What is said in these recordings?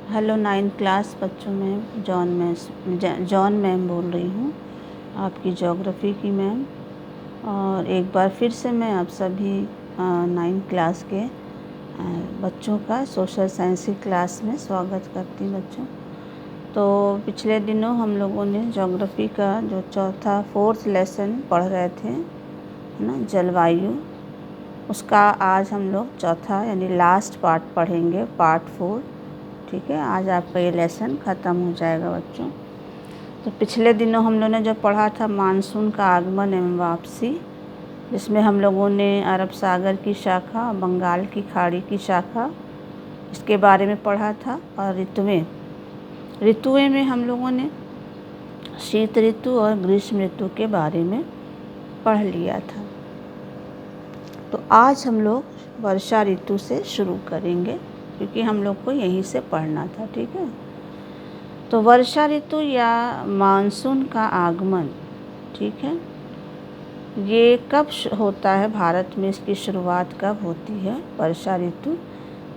Hello 9th class बच्चों में John ma'am बोल रही हूँ, आपकी ज्योग्राफी की मैम। और एक बार फिर से मैं आप सभी 9th क्लास के बच्चों का सोशल साइंस की क्लास में स्वागत करती हूँ बच्चों। तो पिछले दिनों हम लोगों ने ज्योग्राफी का जो फोर्थ लेसन पढ़ रहे थे, है ना, जलवायु, उसका आज हम लोग चौथा यानी लास्ट पार्ट पढ़ेंगे, पार्ट 4। ठीक है, आज आपका ये लेसन ख़त्म हो जाएगा बच्चों। तो पिछले दिनों हम लोगों ने जो पढ़ा था मानसून का आगमन एवं वापसी, जिसमें हम लोगों ने अरब सागर की शाखा, बंगाल की खाड़ी की शाखा, इसके बारे में पढ़ा था। और ऋतुएं में हम लोगों ने शीत ऋतु और ग्रीष्म ऋतु के बारे में पढ़ लिया था। तो आज हम लोग वर्षा ऋतु से शुरू करेंगे, क्योंकि हम लोग को यहीं से पढ़ना था। ठीक है, तो वर्षा ऋतु या मानसून का आगमन, ठीक है, ये कब होता है भारत में, इसकी शुरुआत कब होती है वर्षा ऋतु?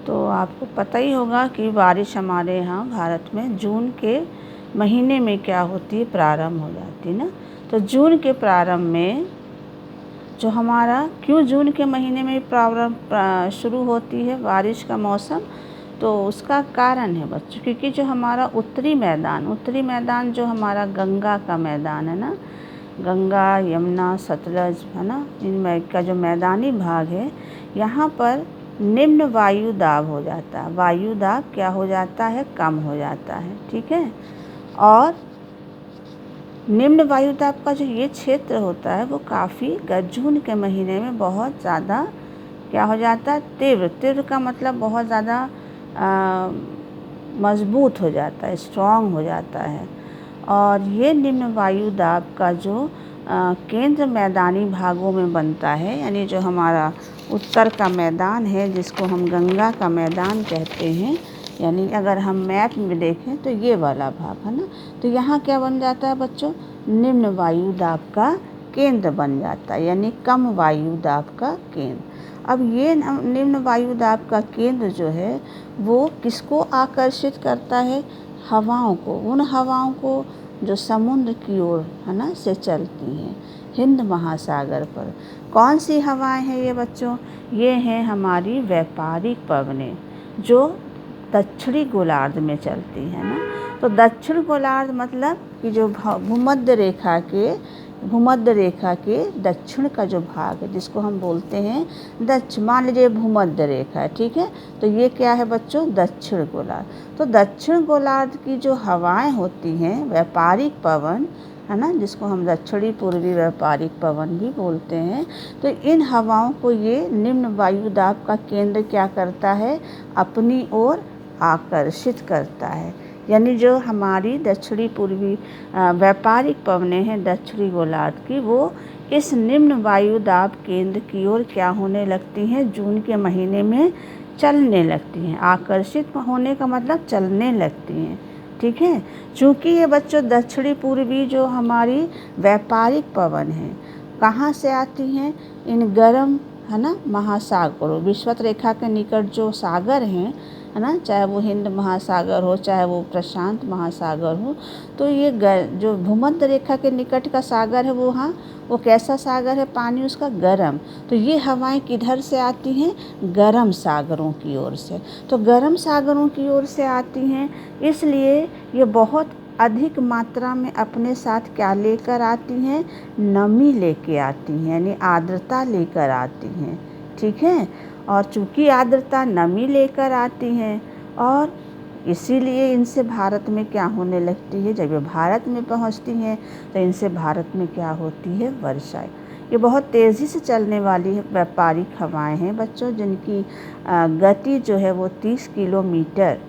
तो आपको पता ही होगा कि बारिश हमारे यहाँ भारत में जून के महीने में क्या होती है, प्रारंभ हो जाती है ना। तो जून के प्रारंभ में जो हमारा, क्यों जून के महीने में प्रारंभ शुरू होती है बारिश का मौसम, तो उसका कारण है बच्चों, क्योंकि जो हमारा उत्तरी मैदान जो हमारा गंगा का मैदान है ना, गंगा, यमुना, सतलज, है ना, इनमें का जो मैदानी भाग है, यहाँ पर निम्न वायु दाब हो जाता है। वायु दाब क्या हो जाता है, कम हो जाता है। ठीक है, और निम्न वायु दाब का जो ये क्षेत्र होता है वो काफ़ी जून के महीने में बहुत ज़्यादा क्या हो जाता है, तीव्र का मतलब बहुत ज़्यादा मजबूत हो जाता है, स्ट्रॉन्ग हो जाता है। और ये निम्न वायु दाब का जो केंद्र मैदानी भागों में बनता है, यानी जो हमारा उत्तर का मैदान है जिसको हम गंगा का मैदान कहते हैं, यानी अगर हम मैप में देखें तो ये वाला भाग है ना, तो यहाँ क्या बन जाता है बच्चों, निम्न वायु दाब का केंद्र बन जाता है, यानी कम वायु दाब का केंद्र। अब ये निम्न वायु दाब का केंद्र जो है वो किसको आकर्षित करता है, हवाओं को, उन हवाओं को जो समुद्र की ओर, है ना, से चलती हैं हिंद महासागर पर। कौन सी हवाएं हैं ये बच्चों, ये हैं हमारी व्यापारिक पवनें जो दक्षिणी गोलार्ध में चलती है ना। तो दक्षिण गोलार्ध मतलब कि जो भूमध्य रेखा के दक्षिण का जो भाग है, जिसको हम बोलते हैं दक्षिण, मान लीजिए भूमध्य रेखा है, ठीक है, तो ये क्या है बच्चों, दक्षिण गोलार्ध। तो दक्षिण गोलार्ध की जो हवाएं होती हैं, व्यापारिक पवन, है ना, जिसको हम दक्षिणी पूर्वी व्यापारिक पवन भी बोलते हैं, तो इन हवाओं को ये निम्न वायु दाब का केंद्र क्या करता है, अपनी ओर आकर्षित करता है। यानी जो हमारी दक्षिणी पूर्वी व्यापारिक पवनें हैं दक्षिणी गोलार्ध की, वो इस निम्न वायु दाब केंद्र की ओर क्या होने लगती हैं, जून के महीने में चलने लगती हैं। आकर्षित होने का मतलब चलने लगती हैं। ठीक है, चूँकि ये बच्चों दक्षिणी पूर्वी जो हमारी व्यापारिक पवन हैं कहाँ से आती हैं, इन गर्म, है ना, महासागरों, विषुवत रेखा के निकट जो सागर हैं, है ना, चाहे वो हिंद महासागर हो, चाहे वो प्रशांत महासागर हो, तो ये जो भूमध्य रेखा के निकट का सागर है वो कैसा सागर है, पानी उसका गर्म। तो ये हवाएं किधर से आती हैं, गर्म सागरों की ओर से। तो गर्म सागरों की ओर से आती हैं, इसलिए ये बहुत अधिक मात्रा में अपने साथ क्या लेकर आती हैं, नमी लेके आती हैं, यानी आर्द्रता लेकर आती हैं। ठीक है, और चूँकि आर्द्रता नमी लेकर आती हैं, और इसीलिए इनसे भारत में क्या होने लगती है, जब ये भारत में पहुंचती हैं तो इनसे भारत में क्या होती है, वर्षा। ये बहुत तेज़ी से चलने वाली व्यापारिक हवाएं हैं बच्चों, जिनकी गति जो है वो 30 किलोमीटर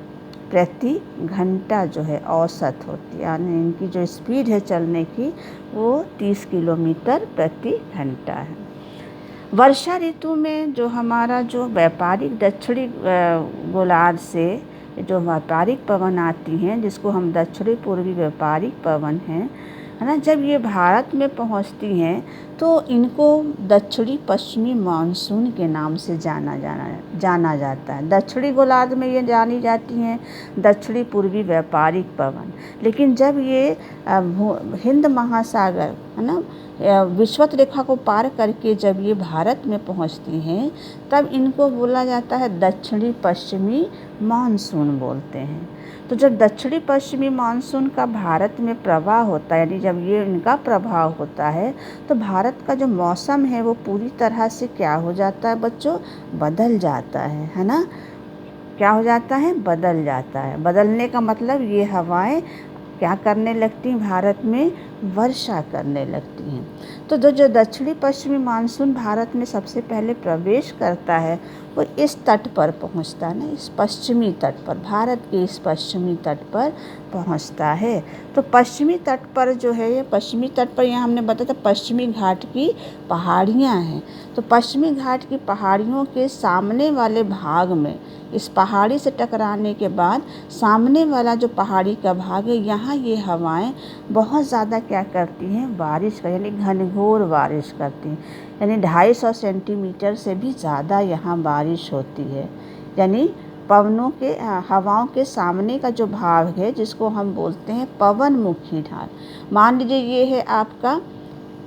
प्रति घंटा जो है औसत होती है, यानी इनकी जो स्पीड है चलने की वो 30 किलोमीटर प्रति घंटा है। वर्षा ऋतु में जो हमारा जो व्यापारिक दक्षिणी गोलार्ध से जो व्यापारिक पवन आती हैं, जिसको हम दक्षिणी पूर्वी व्यापारिक पवन हैं, है ना। जब ये भारत में पहुंचती हैं तो इनको दक्षिणी पश्चिमी मानसून के नाम से जाना जाता है। दक्षिणी गोलार्ध में ये जानी जाती हैं दक्षिणी पूर्वी व्यापारिक पवन। लेकिन जब ये हिंद महासागर, है ना, विषुवत रेखा को पार करके जब ये भारत में पहुंचती हैं तब इनको बोला जाता है दक्षिणी पश्चिमी मानसून बोलते हैं। तो जब दक्षिणी पश्चिमी मानसून का भारत में प्रवाह होता है, यानी जब ये इनका प्रभाव होता है, तो भारत का जो मौसम है वो पूरी तरह से क्या हो जाता है बच्चों, बदल जाता है ना। क्या हो जाता है, बदल जाता है। बदलने का मतलब ये हवाएं क्या करने लगती हैं, भारत में वर्षा करने लगती हैं। तो जो दक्षिणी पश्चिमी मानसून भारत में सबसे पहले प्रवेश करता है वो इस तट पर पहुंचता है ना, इस पश्चिमी तट पर, भारत के इस पश्चिमी तट पर पहुंचता है। तो पश्चिमी तट पर जो है, ये पश्चिमी तट पर, यहाँ हमने बताया था पश्चिमी घाट की पहाड़ियाँ हैं। तो पश्चिमी घाट की पहाड़ियों के सामने वाले भाग में, इस पहाड़ी से टकराने के बाद सामने वाला जो पहाड़ी का भाग है, यहाँ ये हवाएं बहुत ज़्यादा क्या करती हैं, बारिश का, यानी घनघोर बारिश करती हैं। यानी 250 सेंटीमीटर से भी ज़्यादा यहाँ बारिश होती है। यानी पवनों के, हवाओं के सामने का जो भाग है जिसको हम बोलते हैं पवन मुखी ढाल। मान लीजिए ये है आपका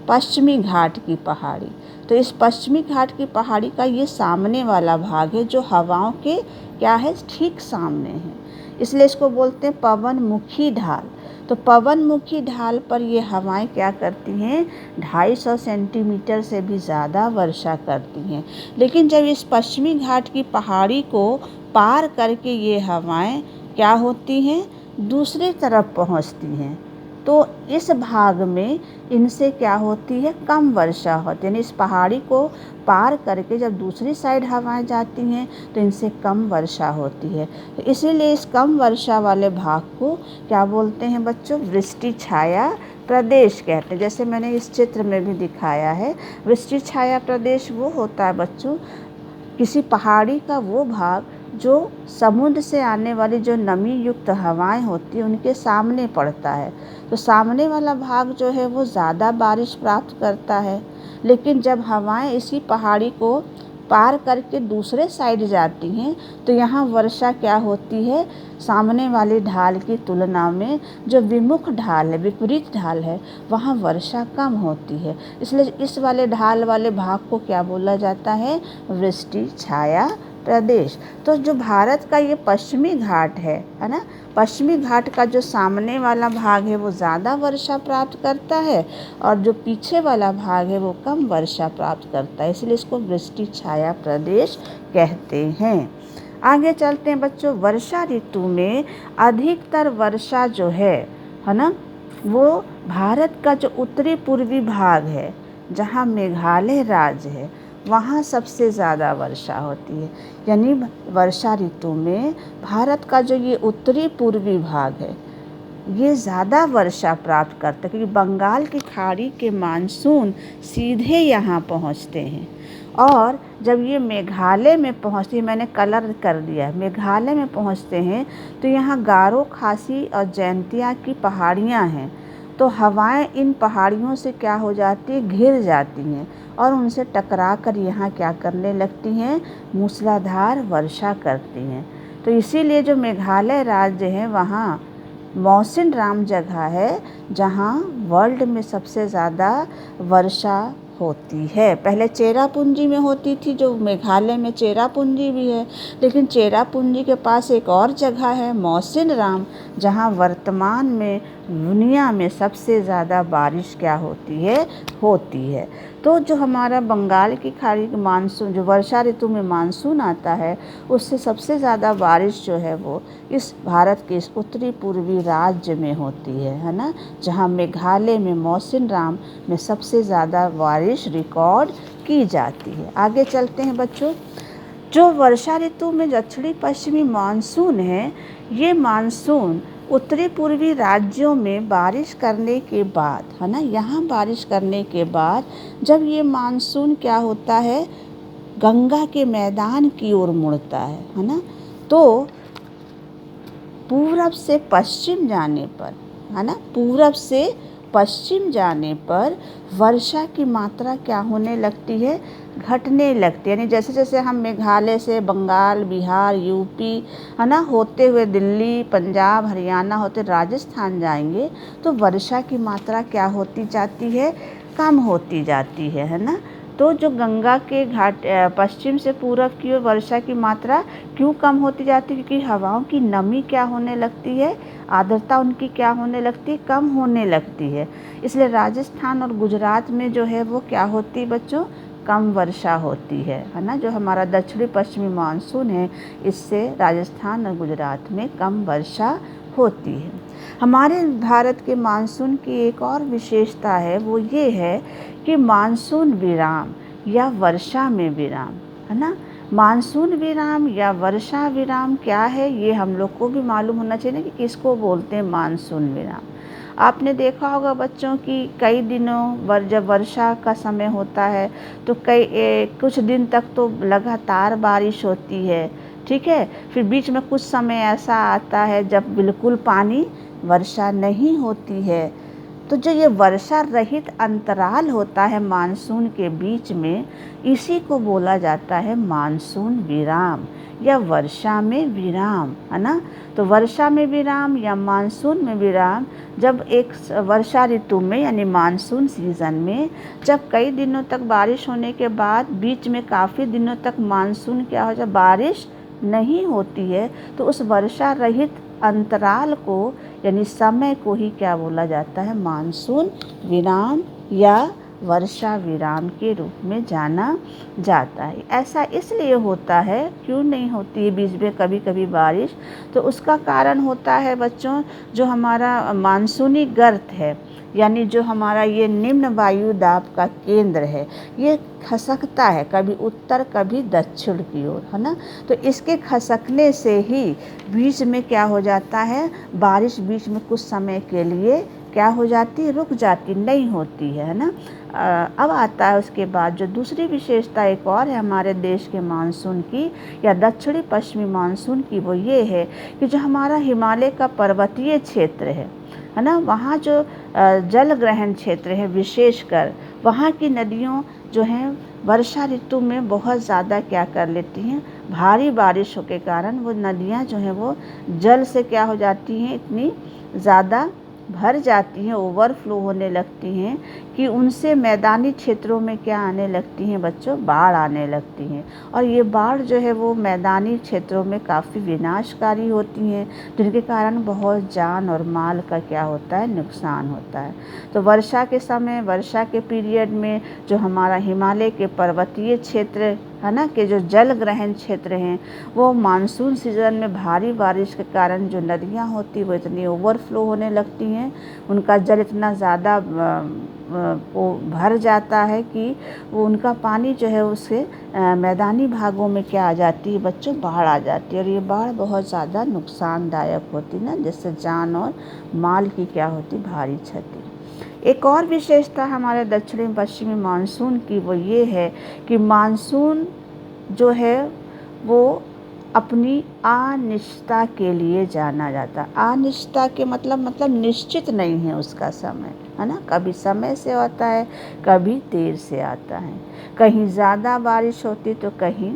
पश्चिमी घाट की पहाड़ी, तो इस पश्चिमी घाट की पहाड़ी का ये सामने वाला भाग है जो हवाओं के क्या है, ठीक सामने है, इसलिए इसको बोलते हैं पवन मुखी ढाल। तो पवन मुखी ढाल पर ये हवाएं क्या करती हैं, 250 सेंटीमीटर से भी ज़्यादा वर्षा करती हैं। लेकिन जब इस पश्चिमी घाट की पहाड़ी को पार करके ये हवाएं क्या होती हैं, दूसरी तरफ पहुंचती हैं, तो इस भाग में इनसे क्या होती है, कम वर्षा होती है। यानी इस पहाड़ी को पार करके जब दूसरी साइड हवाएं जाती हैं तो इनसे कम वर्षा होती है। तो इसीलिए इस कम वर्षा वाले भाग को क्या बोलते हैं बच्चों, वृष्टि छाया प्रदेश कहते हैं। जैसे मैंने इस चित्र में भी दिखाया है, वृष्टि छाया प्रदेश वो होता है बच्चों, किसी पहाड़ी का वो भाग जो समुद्र से आने वाली जो नमी युक्त हवाएं होती हैं उनके सामने पड़ता है। तो सामने वाला भाग जो है वो ज़्यादा बारिश प्राप्त करता है। लेकिन जब हवाएं इसी पहाड़ी को पार करके दूसरे साइड जाती हैं तो यहाँ वर्षा क्या होती है, सामने वाली ढाल की तुलना में जो विमुख ढाल है, विपरीत ढाल है, वहाँ वर्षा कम होती है। इसलिए इस वाले ढाल वाले भाग को क्या बोला जाता है, वृष्टि छाया प्रदेश। तो जो भारत का ये पश्चिमी घाट है ना, पश्चिमी घाट का जो सामने वाला भाग है वो ज़्यादा वर्षा प्राप्त करता है और जो पीछे वाला भाग है वो कम वर्षा प्राप्त करता है, इसलिए इसको वृष्टि छाया प्रदेश कहते हैं। आगे चलते हैं बच्चों। वर्षा ऋतु में अधिकतर वर्षा जो है ना, वो भारत का जो उत्तरी पूर्वी भाग है जहाँ मेघालय राज्य है वहाँ सबसे ज़्यादा वर्षा होती है। यानी वर्षा ऋतु में भारत का जो ये उत्तरी पूर्वी भाग है ये ज़्यादा वर्षा प्राप्त करता है, क्योंकि बंगाल की खाड़ी के मानसून सीधे यहाँ पहुँचते हैं। और जब ये मेघालय में पहुँचती, मैंने कलर कर दिया, मेघालय में पहुँचते हैं तो यहाँ गारो, खासी और जैंतिया की पहाड़ियाँ हैं। तो हवाएं इन पहाड़ियों से क्या हो जाती है, घिर जाती हैं और उनसे टकरा कर यहाँ क्या करने लगती हैं, मूसलाधार वर्षा करती हैं। तो इसीलिए जो मेघालय राज्य है वहाँ मौसिनराम जगह है जहाँ वर्ल्ड में सबसे ज़्यादा वर्षा होती है। पहले चेरापूंजी में होती थी, जो मेघालय में चेरापूंजी भी है, लेकिन चेरापूंजी के पास एक और जगह है मौसिनराम जहाँ वर्तमान में दुनिया में सबसे ज़्यादा बारिश क्या होती है। तो जो हमारा बंगाल की खाड़ी का मानसून, जो वर्षा ऋतु में मानसून आता है, उससे सबसे ज़्यादा बारिश जो है वो इस भारत के इस उत्तरी पूर्वी राज्य में होती है ना, जहाँ मेघालय में मौसिनराम में सबसे ज़्यादा बारिश रिकॉर्ड की जाती है। आगे चलते हैं बच्चों। जो वर्षा ऋतु में दक्षिणी पश्चिमी मानसून है, ये मानसून उत्तरी पूर्वी राज्यों में बारिश करने के बाद, है ना, यहाँ बारिश करने के बाद जब ये मानसून क्या होता है, गंगा के मैदान की ओर मुड़ता है ना, तो पूरब से पश्चिम जाने पर, है ना, पूरब से पश्चिम जाने पर वर्षा की मात्रा क्या होने लगती है, घटने लगती है। यानी जैसे जैसे हम मेघालय से बंगाल, बिहार, यूपी, है ना, होते हुए दिल्ली, पंजाब, हरियाणा होते राजस्थान जाएंगे तो वर्षा की मात्रा क्या होती जाती है, कम होती जाती है ना। तो जो गंगा के घाट पश्चिम से पूरब की ओर वर्षा की मात्रा क्यों कम होती जाती है, क्योंकि हवाओं की नमी क्या होने लगती है, आर्द्रता उनकी क्या होने लगती है, कम होने लगती है। इसलिए राजस्थान और गुजरात में जो है वो क्या होती है बच्चों, कम वर्षा होती है ना। जो हमारा दक्षिणी पश्चिमी मानसून है इससे राजस्थान और गुजरात में कम वर्षा होती है। हमारे भारत के मानसून की एक और विशेषता है, वो ये है कि मानसून विराम या वर्षा में विराम, है ना। मानसून विराम या वर्षा विराम क्या है, ये हम लोग को भी मालूम होना चाहिए कि किसको बोलते हैं मानसून विराम। आपने देखा होगा बच्चों कि कई दिनों जब वर्षा का समय होता है तो कुछ दिन तक तो लगातार बारिश होती है, ठीक है। फिर बीच में कुछ समय ऐसा आता है जब बिल्कुल पानी वर्षा नहीं होती है। तो जो ये वर्षा रहित अंतराल होता है मानसून के बीच में, इसी को बोला जाता है मानसून विराम या वर्षा में विराम, है ना। तो वर्षा में विराम या मानसून में विराम जब एक वर्षा ऋतु में यानी मानसून सीज़न में जब कई दिनों तक बारिश होने के बाद बीच में काफ़ी दिनों तक मानसून क्या हो जाए, बारिश नहीं होती है, तो उस वर्षा रहित अंतराल को यानी समय को ही क्या बोला जाता है, मानसून विराम या वर्षा विराम के रूप में जाना जाता है। ऐसा इसलिए होता है, क्यों नहीं होती है बीच में कभी कभी बारिश, तो उसका कारण होता है बच्चों जो हमारा मानसूनी गर्त है, यानी जो हमारा ये निम्न वायु दाब का केंद्र है, ये खसकता है कभी उत्तर कभी दक्षिण की ओर, है ना। तो इसके खसकने से ही बीच में क्या हो जाता है, बारिश बीच में कुछ समय के लिए क्या हो जाती है, रुक जाती, नहीं होती है ना। अब आता है उसके बाद जो दूसरी विशेषता एक और है हमारे देश के मानसून की या दक्षिणी पश्चिमी मानसून की, वो ये है कि जो हमारा हिमालय का पर्वतीय क्षेत्र है ना, वहाँ जो जल ग्रहण क्षेत्र है, विशेषकर वहाँ की नदियों जो हैं वर्षा ऋतु में बहुत ज़्यादा क्या कर लेती हैं, भारी बारिशों के कारण वो नदियाँ जो हैं वो जल से क्या हो जाती हैं, इतनी ज़्यादा भर जाती हैं, ओवरफ्लो होने लगती हैं कि उनसे मैदानी क्षेत्रों में क्या आने लगती हैं बच्चों, बाढ़ आने लगती हैं। और ये बाढ़ जो है वो मैदानी क्षेत्रों में काफ़ी विनाशकारी होती हैं, जिनके कारण बहुत जान और माल का क्या होता है, नुकसान होता है। तो वर्षा के समय, वर्षा के पीरियड में जो हमारा हिमालय के पर्वतीय क्षेत्र है ना के जो जल ग्रहण क्षेत्र हैं, वो मानसून सीजन में भारी बारिश के कारण जो नदियाँ होती वो इतनी ओवरफ्लो होने लगती हैं, उनका जल इतना ज़्यादा वो भर जाता है कि वो उनका पानी जो है उससे मैदानी भागों में क्या आ जाती है बच्चों, बाढ़ आ जाती है। और ये बाढ़ बहुत ज़्यादा नुकसानदायक होती ना, जिससे जान और माल की क्या होती, भारी क्षति। एक और विशेषता हमारे दक्षिणी पश्चिमी मानसून की वो ये है कि मानसून जो है वो अपनी अनिश्चितता के लिए जाना जाता है। अनिश्चितता के मतलब निश्चित नहीं है उसका समय, है ना। कभी समय से आता है, कभी देर से आता है, कहीं ज़्यादा बारिश होती तो कहीं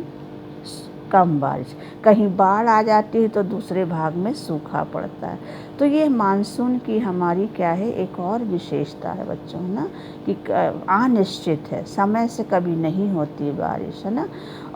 कम बारिश, कहीं बाढ़ आ जाती है तो दूसरे भाग में सूखा पड़ता है। तो ये मानसून की हमारी क्या है, एक और विशेषता है बच्चों ना, कि अनिश्चित है, समय से कभी नहीं होती बारिश, है ना।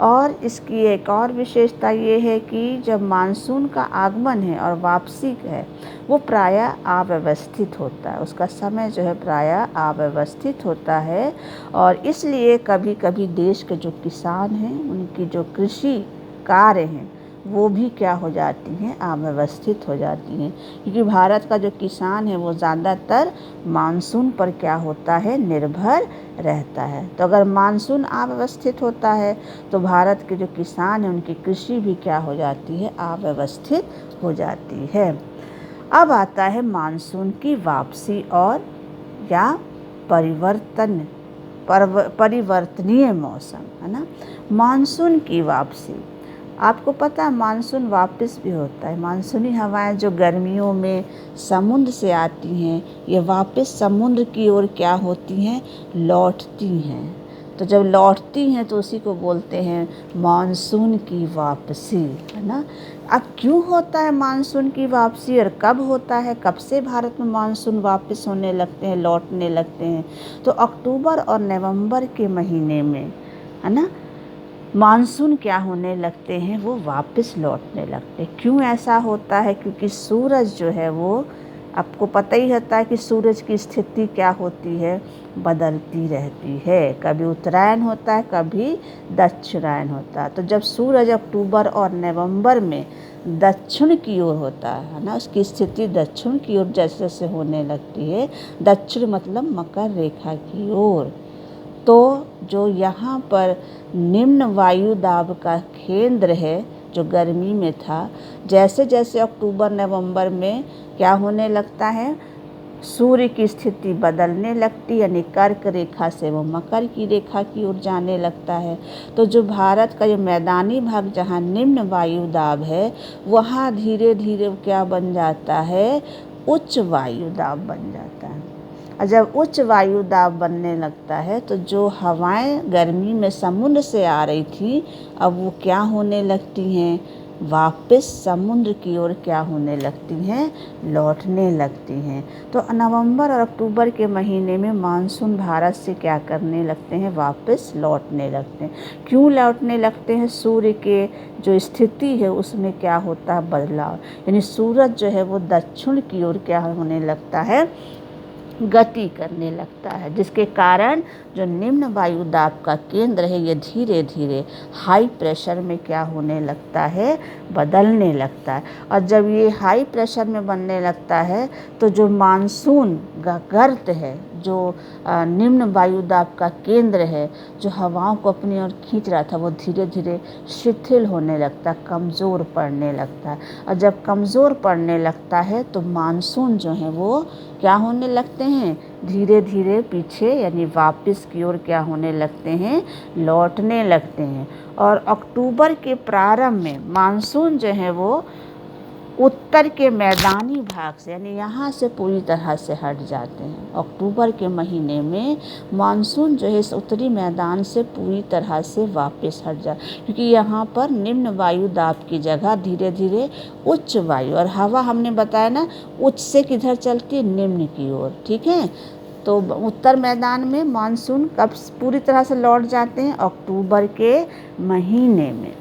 और इसकी एक और विशेषता ये है कि जब मानसून का आगमन है और वापसी है वो प्रायः अव्यवस्थित होता है, उसका समय जो है प्रायः अव्यवस्थित होता है। और इसलिए कभी कभी देश के जो किसान हैं उनकी जो कृषि कार्य हैं वो भी क्या हो जाती हैं, अव्यवस्थित हो जाती हैं, क्योंकि भारत का जो किसान है वो ज़्यादातर मानसून पर क्या होता है, निर्भर रहता है। तो अगर मानसून अव्यवस्थित होता है तो भारत के जो किसान हैं उनकी कृषि भी क्या हो जाती है, अव्यवस्थित हो जाती है। अब आता है मानसून की वापसी और या परिवर्तनीय मौसम, है ना। मानसून की वापसी, आपको पता है मानसून वापस भी होता है। मानसूनी हवाएं जो गर्मियों में समुद्र से आती हैं, ये वापस समुद्र की ओर क्या होती हैं, लौटती हैं। तो जब लौटती हैं तो उसी को बोलते हैं मानसून की वापसी, है ना। अब क्यों होता है मानसून की वापसी और कब होता है, कब से भारत में मानसून वापस होने लगते हैं, लौटने लगते हैं? तो अक्टूबर और नवंबर के महीने में, है ना, मानसून क्या होने लगते हैं, वो वापस लौटने लगते हैं। क्यों ऐसा होता है? क्योंकि सूरज जो है वो, आपको पता ही होता है कि सूरज की स्थिति क्या होती है, बदलती रहती है। कभी उत्तरायण होता है, कभी दक्षिणायन होता है। तो जब सूरज अक्टूबर और नवंबर में दक्षिण की ओर होता है ना, उसकी स्थिति दक्षिण की ओर जैसे जैसे होने लगती है, दक्षिण मतलब मकर रेखा की ओर, तो जो यहाँ पर निम्न वायु दाब का केंद्र है जो गर्मी में था, जैसे जैसे अक्टूबर नवंबर में क्या होने लगता है, सूर्य की स्थिति बदलने लगती, यानी कर्क रेखा से वो मकर की रेखा की ओर जाने लगता है। तो जो भारत का जो मैदानी भाग जहाँ निम्न वायु दाब है, वहाँ धीरे धीरे क्या बन जाता है, उच्च वायु दाब बन जाता है। और जब उच्च वायु दाब बनने लगता है तो जो हवाएं गर्मी में समुद्र से आ रही थी, अब वो क्या होने लगती हैं, वापस समुद्र की ओर क्या होने लगती हैं, लौटने लगती हैं। तो नवंबर और अक्टूबर के महीने में मानसून भारत से क्या करने लगते हैं, वापस लौटने लगते हैं। क्यों लौटने लगते हैं? सूर्य के जो स्थिति है उसमें क्या होता है, बदलाव, यानी सूरज जो है वो दक्षिण की ओर क्या होने लगता है, गति करने लगता है, जिसके कारण जो निम्न वायु दाब का केंद्र है ये धीरे धीरे हाई प्रेशर में क्या होने लगता है, बदलने लगता है। और जब ये हाई प्रेशर में बनने लगता है तो जो मानसून का गर्त है, जो निम्न वायु दाब का केंद्र है, जो हवाओं को अपनी ओर खींच रहा था, वो धीरे धीरे शिथिल होने लगता है, कमज़ोर पड़ने लगता है। और जब कमज़ोर पड़ने लगता है तो मानसून जो है वो क्या होने लगते हैं, धीरे धीरे पीछे यानी वापस की ओर क्या होने लगते हैं, लौटने लगते हैं। और अक्टूबर के प्रारंभ में मानसून जो है वो उत्तर के मैदानी भाग से, यानी यहाँ से पूरी तरह से हट जाते हैं। अक्टूबर के महीने में मानसून जो है इस उत्तरी मैदान से पूरी तरह से वापस हट जाए, क्योंकि यहाँ पर निम्न वायु दाब की जगह धीरे धीरे उच्च वायु, और हवा हमने बताया ना उच्च से किधर चलती है, निम्न की ओर, ठीक है। तो उत्तर मैदान में मानसून कब पूरी तरह से लौट जाते हैं, अक्टूबर के महीने में।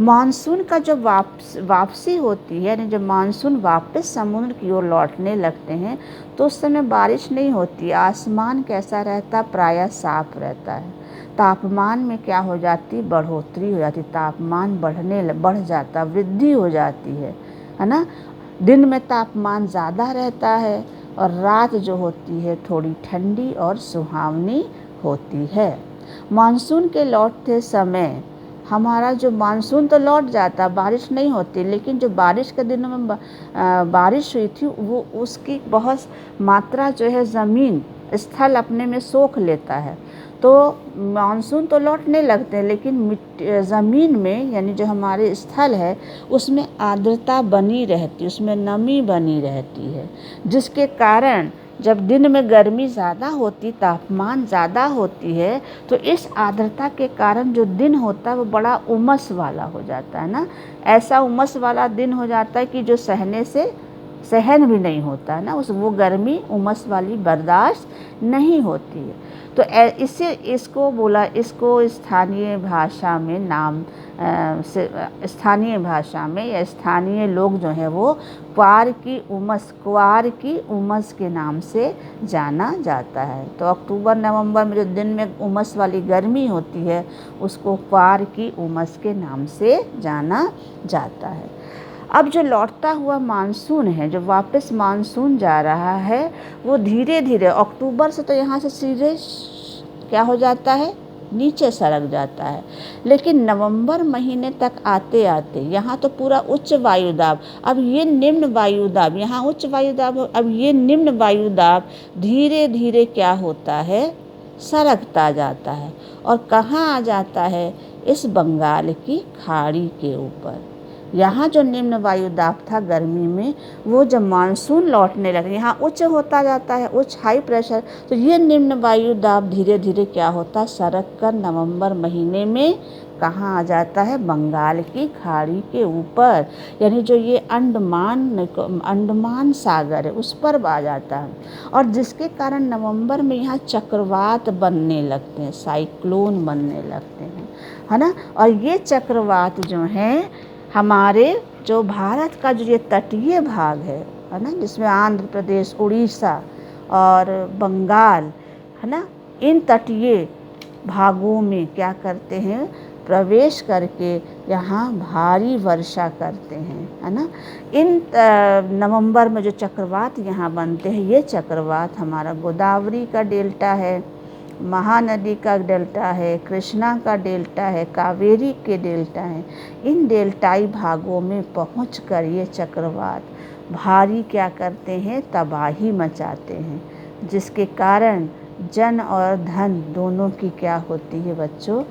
मानसून का जब वापसी होती है, यानी जब मानसून वापस समुद्र की ओर लौटने लगते हैं, तो उस समय बारिश नहीं होती। आसमान कैसा रहता, प्रायः साफ रहता है। तापमान में क्या हो जाती, बढ़ोतरी हो जाती, तापमान बढ़ जाता, वृद्धि हो जाती है ना। दिन में तापमान ज़्यादा रहता है और रात जो होती है थोड़ी ठंडी और सुहावनी होती है। मानसून के लौटते समय हमारा जो मानसून तो लौट जाता, बारिश नहीं होती, लेकिन जो बारिश के दिनों में बारिश हुई थी वो उसकी बहुत मात्रा जो है ज़मीन स्थल अपने में सोख लेता है। तो मानसून तो लौटने लगते हैं, लेकिन ज़मीन में यानी जो हमारे स्थल है उसमें आर्द्रता बनी रहती है, उसमें नमी बनी रहती है, जिसके कारण जब दिन में गर्मी ज़्यादा होती, तापमान ज़्यादा होती है, तो इस आर्द्रता के कारण जो दिन होता है वो बड़ा उमस वाला हो जाता है ना। ऐसा उमस वाला दिन हो जाता है कि जो सहन भी नहीं होता है ना, वो गर्मी उमस वाली बर्दाश्त नहीं होती है। तो इसको स्थानीय भाषा में स्थानीय भाषा में या स्थानीय लोग जो है वो क्वार की उमस के नाम से जाना जाता है। तो अक्टूबर नवंबर में जो दिन में उमस वाली गर्मी होती है उसको क्वार की उमस के नाम से जाना जाता है। अब जो लौटता हुआ मानसून है, जो वापस मानसून जा रहा है, वो धीरे धीरे अक्टूबर से तो यहाँ से सीधे क्या हो जाता है, नीचे सरक जाता है। लेकिन नवंबर महीने तक आते आते यहाँ तो पूरा उच्च वायुदाब, अब ये निम्न वायुदाब, यहाँ उच्च वायुदाब, अब ये निम्न वायुदाब धीरे धीरे क्या होता है, सरकता जाता है। और कहाँ आ जाता है, इस बंगाल की खाड़ी के ऊपर। यहाँ जो निम्न वायु दाब था गर्मी में, वो जब मानसून लौटने लगे, यहाँ उच्च होता जाता है, उच्च हाई प्रेशर, तो ये निम्न वायु दाब धीरे धीरे क्या होता, सरक कर नवंबर महीने में कहाँ आ जाता है, बंगाल की खाड़ी के ऊपर, यानी जो ये अंडमान सागर है उस पर आ जाता है। और जिसके कारण नवंबर में यहाँ चक्रवात बनने लगते हैं, साइक्लोन बनने लगते हैं, है ना। और ये चक्रवात जो हैं हमारे जो भारत का जो ये तटीय भाग है ना, जिसमें आंध्र प्रदेश, उड़ीसा और बंगाल, है ना, इन तटीय भागों में क्या करते हैं, प्रवेश करके यहाँ भारी वर्षा करते हैं, है ना। इन नवंबर में जो चक्रवात यहाँ बनते हैं, ये चक्रवात हमारा गोदावरी का डेल्टा है, महानदी का डेल्टा है, कृष्णा का डेल्टा है, कावेरी के डेल्टा है। इन डेल्टाई भागों में पहुंचकर ये चक्रवात भारी क्या करते हैं, तबाही मचाते हैं, जिसके कारण जन और धन दोनों की क्या होती है बच्चों,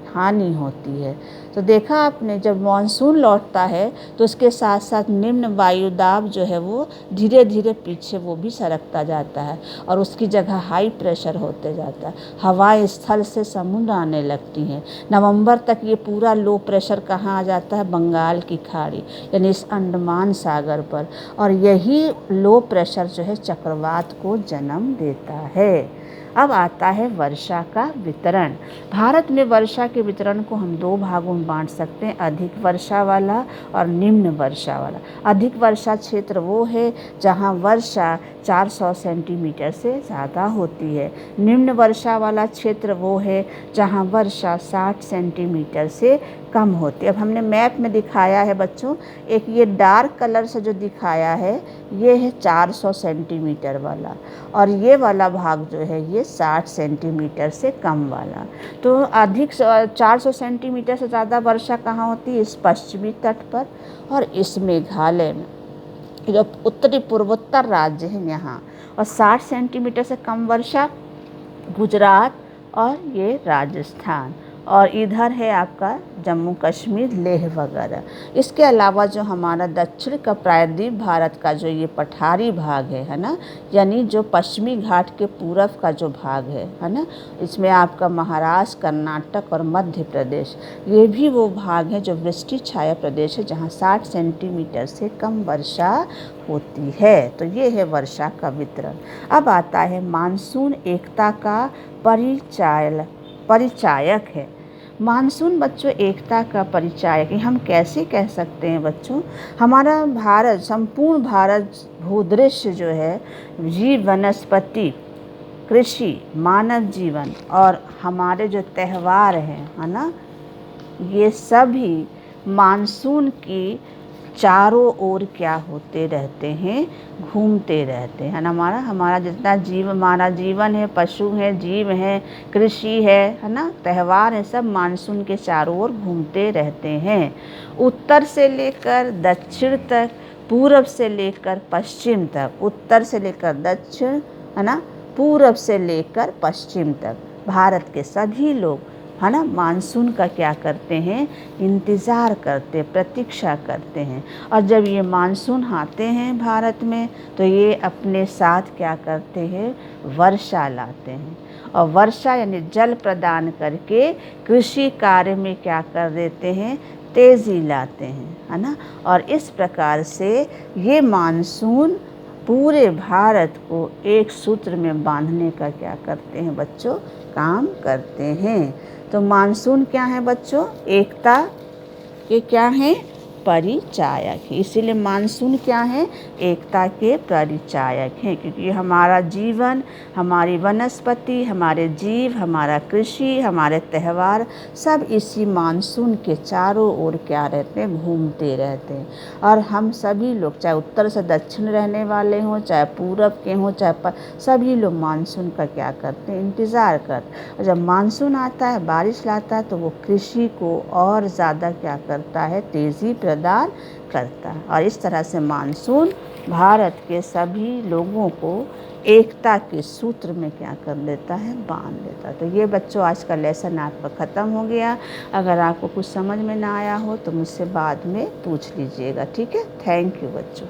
हानि होती है। तो देखा आपने, जब मानसून लौटता है तो उसके साथ साथ निम्न वायु दाब जो है वो धीरे धीरे पीछे वो भी सरकता जाता है और उसकी जगह हाई प्रेशर होते जाता है। हवाएं स्थल से समुद्र आने लगती हैं। नवंबर तक ये पूरा लो प्रेशर कहाँ आ जाता है, बंगाल की खाड़ी, यानी इस अंडमान सागर पर। और यही लो प्रेशर जो है चक्रवात को जन्म देता है। अब आता है वर्षा का वितरण। भारत में वर्षा के वितरण को हम दो भागों में बांट सकते हैं, अधिक वर्षा वाला और निम्न वर्षा वाला। अधिक वर्षा क्षेत्र वो है जहाँ वर्षा 400 सेंटीमीटर से ज़्यादा होती है। निम्न वर्षा वाला क्षेत्र वो है जहाँ वर्षा 60 सेंटीमीटर से कम होती है। अब हमने मैप में दिखाया है बच्चों, एक ये डार्क कलर से जो दिखाया है ये है 400 सेंटीमीटर वाला, और ये वाला भाग जो है ये 60 सेंटीमीटर से कम वाला। तो अधिक 400 सेंटीमीटर से ज़्यादा वर्षा कहाँ होती है, इस पश्चिमी तट पर और इस मेघालय में, जो उत्तरी पूर्वोत्तर राज्य है यहाँ। और 60 सेंटीमीटर से कम वर्षा गुजरात और ये राजस्थान, और इधर है आपका जम्मू कश्मीर, लेह वगैरह। इसके अलावा जो हमारा दक्षिण का प्रायद्वीप भारत का जो ये पठारी भाग है ना, यानी जो पश्चिमी घाट के पूरब का जो भाग है ना, इसमें आपका महाराष्ट्र, कर्नाटक और मध्य प्रदेश, ये भी वो भाग है जो वृष्टि छाया प्रदेश है, जहाँ 60 सेंटीमीटर से कम वर्षा होती है। तो ये है वर्षा का वितरण। अब आता है मानसून एकता का परिचायक है। मानसून बच्चों एकता का परिचायक है। हम कैसे कह सकते हैं बच्चों, हमारा भारत, संपूर्ण भारत भूदृश्य जो है, जीव, वनस्पति, कृषि, मानव जीवन और हमारे जो त्यौहार हैं, है ना, ये सभी मानसून की चारों ओर क्या होते रहते हैं, घूमते रहते हैं ना। हमारा जितना जीव, हमारा जीवन है, पशु है, जीव है, कृषि है ना, त्यौहार है, सब मानसून के चारों ओर घूमते रहते हैं। उत्तर से लेकर दक्षिण तक, पूरब से लेकर पश्चिम तक, उत्तर से लेकर दक्षिण, है ना, पूरब से लेकर पश्चिम तक भारत के सभी लोग, है ना, मानसून का क्या करते हैं, इंतज़ार करते, प्रतीक्षा करते हैं। और जब ये मानसून आते हैं भारत में तो ये अपने साथ क्या करते हैं, वर्षा लाते हैं। और वर्षा यानी जल प्रदान करके कृषि कार्य में क्या कर देते हैं, तेज़ी लाते हैं, है ना। और इस प्रकार से ये मानसून पूरे भारत को एक सूत्र में बांधने का क्या करते हैं बच्चों, काम करते हैं। तो मानसून क्या है बच्चों, एकता के क्या हैं, परिचायक है। इसीलिए मानसून क्या है, एकता के परिचायक हैं, क्योंकि हमारा जीवन, हमारी वनस्पति, हमारे जीव, हमारा कृषि, हमारे त्यौहार सब इसी मानसून के चारों ओर क्या रहते हैं, घूमते रहते हैं। और हम सभी लोग, चाहे उत्तर से दक्षिण रहने वाले हों, चाहे पूरब के हों, चाहे सभी लोग मानसून का क्या करते हैं, इंतज़ार करते हैं। और जब मानसून आता है, बारिश लाता है, तो वो कृषि को और ज़्यादा क्या करता है, तेज़ी प्रदान करता है। और इस तरह से मानसून भारत के सभी लोगों को एकता के सूत्र में क्या कर देता है, बांध देता है। तो ये बच्चों आज का लेसन आपका ख़त्म हो गया। अगर आपको कुछ समझ में ना आया हो तो मुझसे बाद में पूछ लीजिएगा, ठीक है। थैंक यू बच्चों।